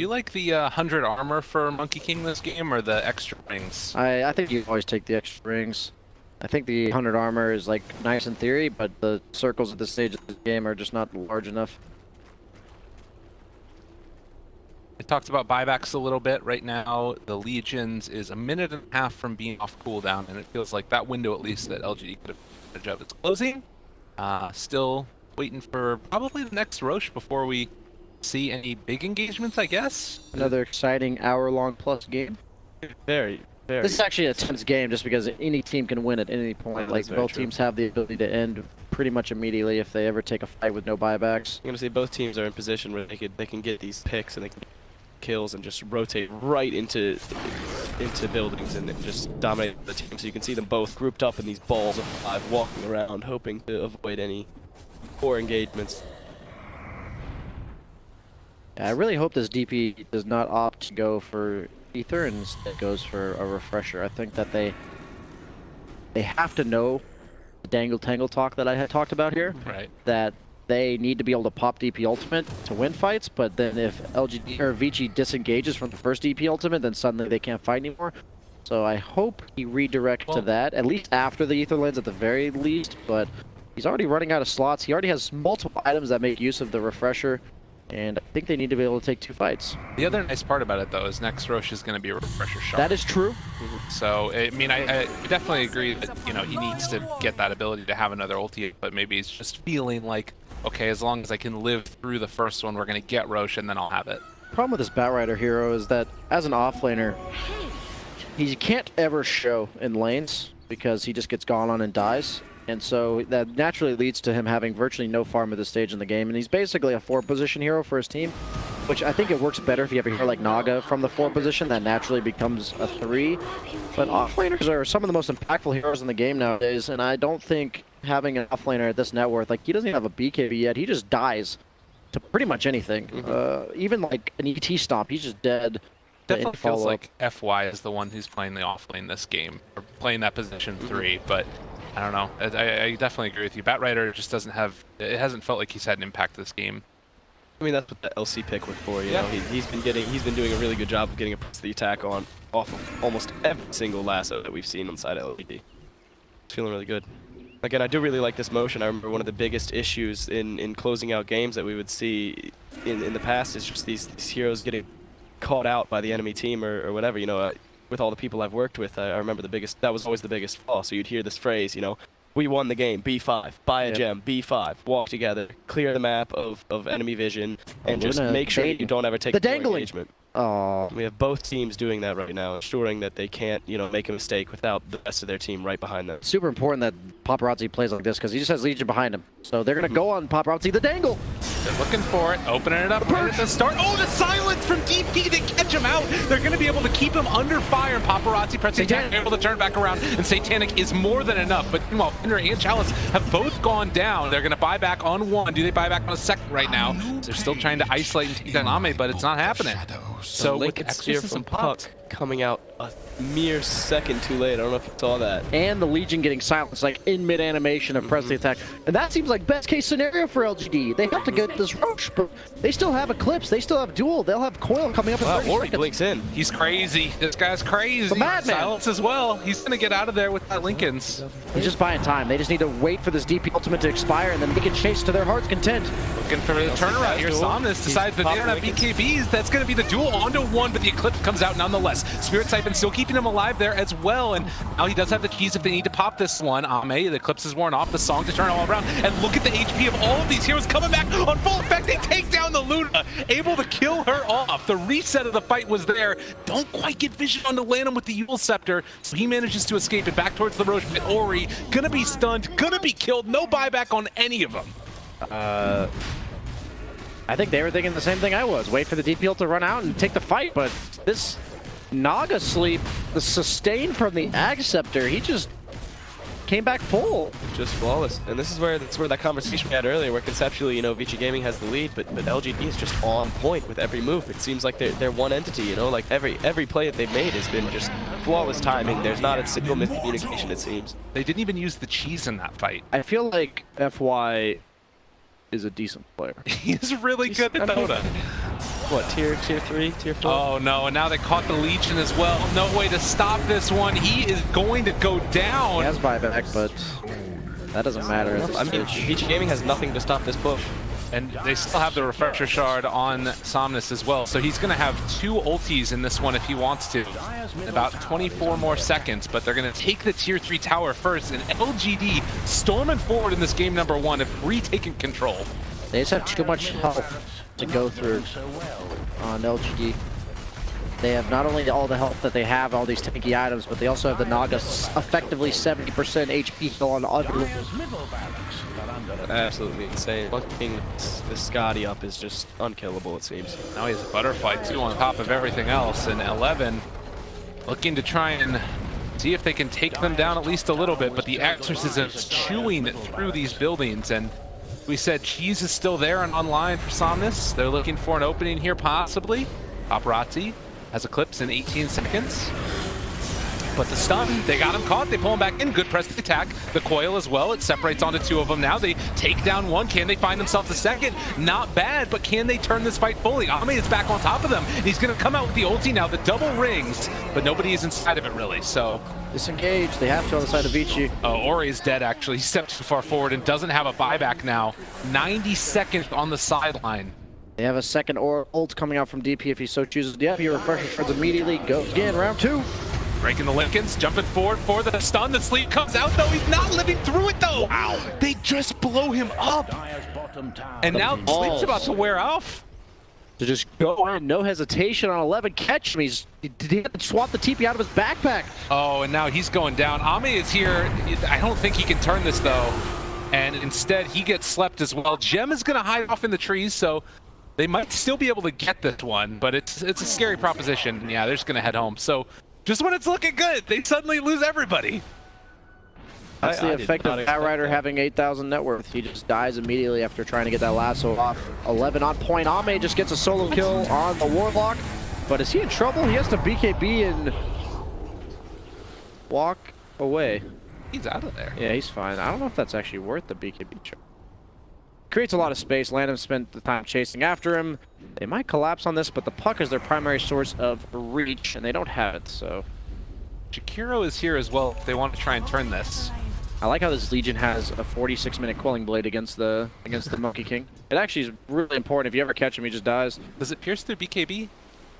You like the 100 armor for Monkey King this game, or the extra rings? I think you always take the extra rings. I think the 100 armor is like nice in theory, but the circles at this stage of the game are just not large enough. I talked about buybacks a little bit. Right now, the Legions is a minute and a half from being off cooldown, and it feels like that window, at least, that LGD could have advantage of, it's closing. Still waiting for probably the next Roche before we see any big engagements, I guess. Another exciting hour-long plus game. Very, very. This is actually a tense game just because any team can win at any point. Yeah, like, both teams have the ability to end pretty much immediately if they ever take a fight with no buybacks. I'm gonna say both teams are in position where they can get these picks and they can get kills and just rotate right into buildings and just dominate the team. So you can see them both grouped up in these balls of 5 walking around, hoping to avoid any poor engagements. I really hope this DP does not opt to go for Ether and instead goes for a refresher. I think that they have to know the dangle tangle talk that I had talked about here. Right. That they need to be able to pop DP ultimate to win fights, but then if LGD or Vici disengages from the first DP ultimate, then suddenly they can't fight anymore. So I hope he redirects to that, at least after the Ether lens at the very least, but he's already running out of slots. He already has multiple items that make use of the refresher, and I think they need to be able to take 2 fights. The other nice part about it, though, is next Roche is going to be a refresher shot. That is true. So, I mean, I definitely agree that, you know, he needs to get that ability to have another ulti, but maybe he's just feeling like, okay, as long as I can live through the first one, we're going to get Roche, and then I'll have it. The problem with this Batrider hero is that, as an offlaner, he can't ever show in lanes because he just gets gone on and dies. And so that naturally leads to him having virtually no farm at this stage in the game. And he's basically a 4-position hero for his team, which I think it works better if you have a hero like Naga from the 4 position that naturally becomes a 3. But offlaners are some of the most impactful heroes in the game nowadays, and I don't think having an offlaner at this net worth, like, he doesn't even have a BKB yet, he just dies to pretty much anything. Even like an ET stomp, he's just dead. Definitely feels like FY is the one who's playing the offlane this game, or playing that position 3, but I don't know. I definitely agree with you. Batrider just doesn't have, it hasn't felt like he's had an impact this game. I mean, that's what the LC pick was for, you know. He's been doing a really good job of getting the attack on off of almost every single lasso that we've seen inside LGD. It's feeling really good. Again, I do really like this motion. I remember one of the biggest issues in closing out games that we would see in the past is just these heroes getting caught out by the enemy team or whatever, you know. With all the people I've worked with, I remember that was always the biggest flaw. So you'd hear this phrase, you know, we won the game, B5, buy a gem, B5, walk together, clear the map of enemy vision, and just make sure that you don't ever take the engagement. Oh. We have both teams doing that right now, ensuring that they can't, you know, make a mistake without the rest of their team right behind them. Super important that Paparazzi plays like this because he just has Legion behind him. So they're going to go on Paparazzi, the dangle. They're looking for it, opening it up right at the start. Oh, the silence from DP to catch him out. They're going to be able to keep him under fire, and Paparazzi pressing attack, able to turn back around, and Satanic is more than enough. But meanwhile, Fender and Chalice have both gone down. They're going to buy back on 1. Do they buy back on a 2nd right now? They're still trying to isolate and take down Ame, but it's not happening. So with Exorcism Puck coming out a mere second too late. I don't know if you saw that. And the Legion getting silenced, like in mid-animation of press the attack. And that seems like best case scenario for LGD. They have to get this Roche, but they still have Eclipse. They still have Duel. They'll have Coil coming up in 30 Ori seconds. blinks in. He's crazy. This guy's crazy. The madman. Silence as well. He's going to get out of there with that Lincoln's. He's just buying time. They just need to wait for this DP ultimate to expire, and then they can chase to their heart's content. Looking for the turnaround here. Somnus decides that they don't have BKBs. That's going to be the Duel onto 1, but the Eclipse comes out nonetheless. Spirit Siphon still keeping him alive there as well, and now he does have the keys if they need to pop this one. Ame, the Eclipse is worn off, the song to turn all around, and look at the HP of all of these heroes coming back on full effect. They take down the Luna, able to kill her off. The reset of the fight was there. Don't quite get vision on the Lanham with the Yule Scepter, so he manages to escape it back towards the Roche pit. Ori gonna be stunned, gonna be killed. No buyback on any of them. I think they were thinking the same thing I was. Wait for the DP ult to run out and take the fight, but this Naga sleep, the sustain from the Ag Scepter, he just came back full. Just flawless. And this is where that conversation we had earlier, where conceptually, you know, Vici Gaming has the lead, but LGD is just on point with every move. It seems like they're one entity, you know, like every play that they've made has been just flawless timing. There's not a single miscommunication, it seems. They didn't even use the cheese in that fight. I feel like FY is a decent player. He's really good at Dota. what, tier 3, tier 4? Oh no, and now they caught the Legion as well. No way to stop this one. He is going to go down. He has buyback, but that doesn't matter. I mean, VG Gaming has nothing to stop this push. And they still have the Refresher Shard on Somnus as well, so he's going to have 2 ultis in this one if he wants to. About 24 more seconds, but they're going to take the tier 3 tower first, and LGD storming forward in this game number 1 have retaken control. They just have too much health to go through on LGD. They have not only all the health that they have, all these tanky items, but they also have the Naga effectively 70% HP heal on other. Absolutely insane. Looking this Scotty up is just unkillable, it seems. Now he has a butterfly too on top of everything else, and 11 looking to try and see if they can take them down at least a little bit, but the Exorcism is chewing through these buildings, and we said Cheese is still there and online for Somnus. They're looking for an opening here possibly. Paparazzi has Eclipse in 18 seconds. But the stun, they got him caught, they pull him back in, good press the attack. The coil as well, it separates onto 2 of them now. They take down 1, can they find themselves a second? Not bad, but can they turn this fight fully? Ame is back on top of them, and he's gonna come out with the ulti now, the double rings, but nobody is inside of it really, so. Disengage, they have to on the side of Vici. Oh, Ori is dead actually, he stepped too far forward and doesn't have a buyback now. 90 seconds on the sideline. They have a second ult coming out from DP if he so chooses. Yeah, your refresher shards immediately. Go again, round 2. Breaking the Lincolns, jumping forward for the stun. The sleep comes out though. He's not living through it though. Wow. They just blow him up. And now sleep's about to wear off. To just go in, no hesitation on 11. Catch him. He had to swap the TP out of his backpack. Oh, and now he's going down. Ame is here. I don't think he can turn this though. And instead he gets slept as well. Gem is going to hide off in the trees, so they might still be able to get this one, but it's a scary proposition. Yeah, they're just going to head home. So just when it's looking good, they suddenly lose everybody. That's the effect of Batrider having 8,000 net worth. He just dies immediately after trying to get that lasso off. 11 on point. Ame just gets a solo kill on the Warlock. But is he in trouble? He has to BKB and walk away. He's out of there. Yeah, he's fine. I don't know if that's actually worth the BKB check. Creates a lot of space. Landham spent the time chasing after him. They might collapse on this, but the puck is their primary source of reach, and they don't have it, so. Jakiro is here as well if they want to try and turn this. I like how this Legion has a 46-minute Quelling Blade against the Monkey King. It actually is really important. If you ever catch him, he just dies. Does it pierce through BKB?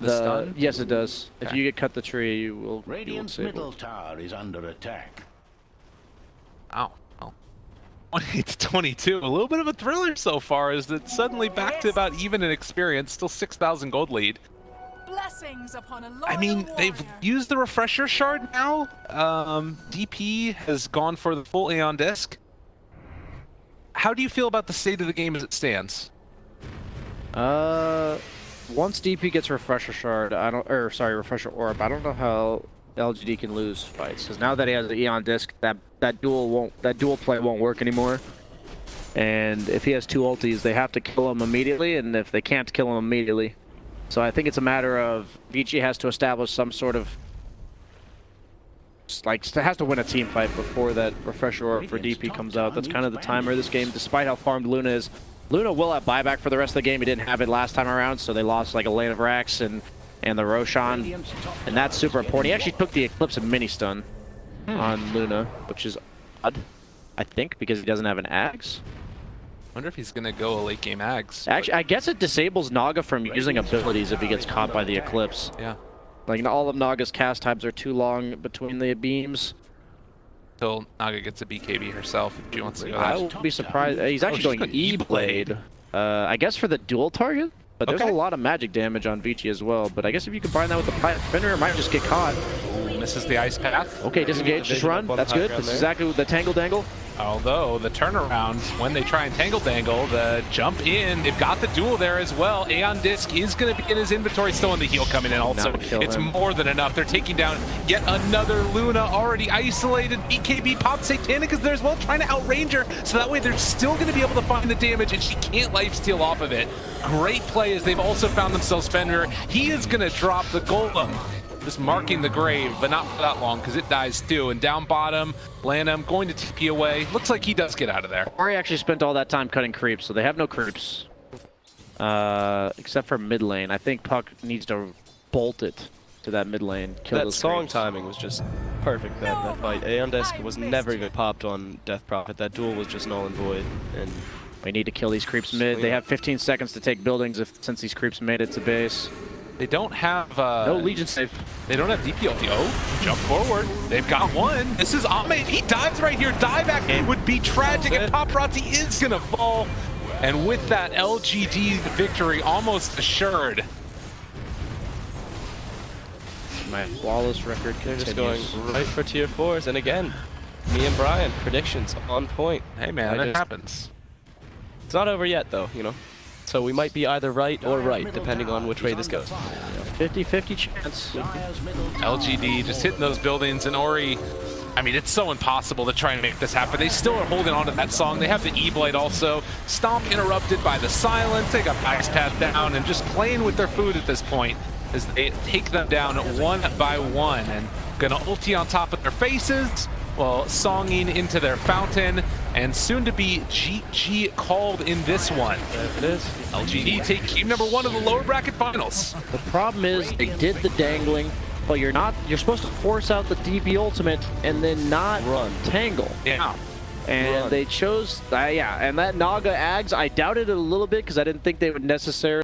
The stun? Yes, it does. Okay. If you get cut the tree, you will. Radiant's middle tower is under attack. Ow. 28 to 22. A little bit of a thriller so far, as it's suddenly back to about even in experience. Still 6,000 gold lead. Blessings upon a loyal I mean, they've warrior. used the Refresher Shard now. DP has gone for the full Aeon Disc. How do you feel about the state of the game as it stands? Once DP gets Refresher Shard, Refresher Orb, I don't know how LGD can lose fights, because now that he has the Aeon Disc, that dual play won't work anymore. And if he has 2 ultis, they have to kill him immediately, and if they can't kill him immediately. So I think it's a matter of Vici has to establish some sort of, like, has to win a team fight before that Refresher Orb for DP comes out. That's kind of the timer of this game, despite how farmed Luna is. Luna will have buyback for the rest of the game. He didn't have it last time around, so they lost like a Lane of Rax and the Roshan, and that's super important. He actually took the Eclipse and mini stun on Luna, which is odd, I think, because he doesn't have an Axe. Wonder if he's gonna go a late game Ags. Actually, I guess it disables Naga from using abilities if he gets caught by the Eclipse. Yeah. Like, all of Naga's cast times are too long between the beams. Until Naga gets a BKB herself if she wants to go. I would be surprised. He's actually going E-Blade. I guess for the dual target? But there's a lot of magic damage on Vici as well. But I guess if you combine that with the Pilot Spinner, it might just get caught. Ooh, misses the ice path. Okay, disengage, just run. That's good. That's exactly what the Tangle Dangle. Although the turnaround, when they try and Tangle Dangle, the jump in, they've got the duel there as well. Aeon Disc is going to be in his inventory still, in the heal coming in also. It's more than enough. They're taking down yet another Luna already isolated. BKB pops. Satanic is there as well, trying to outrange her, so that way they're still going to be able to find the damage, and she can't lifesteal off of it. Great play as they've also found themselves Fenrir. He is going to drop the Golem. Just marking the grave, but not for that long because it dies too. And down bottom, Lanham going to TP away. Looks like he does get out of there. Ori actually spent all that time cutting creeps, so they have no creeps. Except for mid lane. I think Puck needs to bolt it to that mid lane. Kill That those song creeps. timing was just perfect, that fight. Aeondesk was never even popped on Death Prophet. That duel was just null and void. And We need to kill these creeps mid. They have 15 seconds to take buildings since these creeps made it to base. They don't have... No Legion save. They don't have DPO. Oh, jump forward. They've got one. This is Ame. He dives right here. Dieback would be tragic, and Paparazzi is going to fall. And with that, LGD victory almost assured. My flawless record they're continues. just going right for tier 4s. And again, me and Brian, predictions on point. Hey, man, that happens. It's not over yet, though, you know. So we might be either right or right, depending on which way this goes. 50-50 chance. LGD just hitting those buildings, and Ori, I mean, it's so impossible to try and make this happen. They still are holding on to that song. They have the E-Blade also. Stomp interrupted by the silence. They got Ice Path down and just playing with their food at this point as they take them down one by one. And gonna ulti on top of their faces, well, songing into their fountain, and soon to be GG called in this one. There it is. LGD take game number 1 of the lower bracket finals. The problem is they did the dangling, but you're supposed to force out the DB ultimate and then not tangle. Yeah. And they chose, yeah, and that Naga Ags, I doubted it a little bit because I didn't think they would necessarily